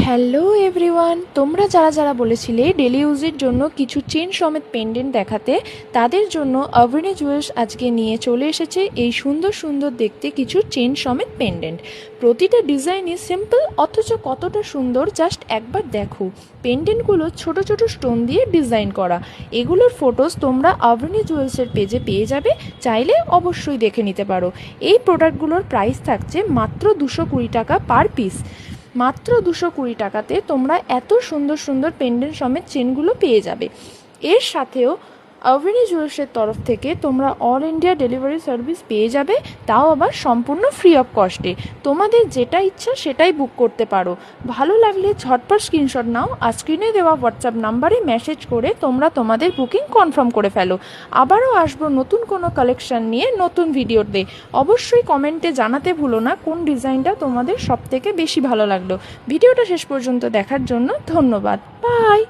Hello everyone, তোমরা যারা যারা বলেছিলে ডেলি ইউজের জন্য কিছু চেন সমেত পেন্ডেন্ট দেখাতে, তাদের জন্য অভিনী জুয়েলার্স আজকে নিয়ে চলে এসেছে এই সুন্দর সুন্দর দেখতে কিছু চেন সমেত পেন্ডেন্ট। প্রতিটা ডিজাইনই সিম্পল অথচ কতটা সুন্দর জাস্ট একবার দেখো। পেন্ডেন্টগুলো ছোট ছোট স্টোন দিয়ে ডিজাইন করা। এগুলোর ফটোস তোমরা অভিনী জুয়েলার্সের পেজে পেয়ে যাবে, চাইলে অবশ্যই দেখে নিতে পারো। এই প্রোডাক্টগুলোর প্রাইস থাকছে মাত্র 220 টাকা পার পিস। মাত্র 220 টাকাতে তোমরা এত সুন্দর সুন্দর পেন্ডেন্ট সমেত চেনগুলো পেয়ে যাবে। এর সাথেও অভিনী জুয়েলার্সের তরফ থেকে তোমরা অল ইন্ডিয়া ডেলিভারি সার্ভিস পেয়ে যাবে, তাও আবার সম্পূর্ণ ফ্রি অফ কস্টে। তোমাদের যেটা ইচ্ছা সেটাই বুক করতে পারো। ভালো লাগলে ঝটপট স্ক্রিনশট নাও, আর স্ক্রিনে দেওয়া হোয়াটসঅ্যাপ নাম্বারে মেসেজ করে তোমরা তোমাদের বুকিং কনফার্ম করে ফেলো। আবারও আসবো নতুন কোনো কালেকশন নিয়ে নতুন ভিডিওতে। অবশ্যই কমেন্টে জানাতে ভুলো না কোন ডিজাইনটা তোমাদের সবথেকে বেশি ভালো লাগলো। ভিডিওটা শেষ পর্যন্ত দেখার জন্য ধন্যবাদ। বাই।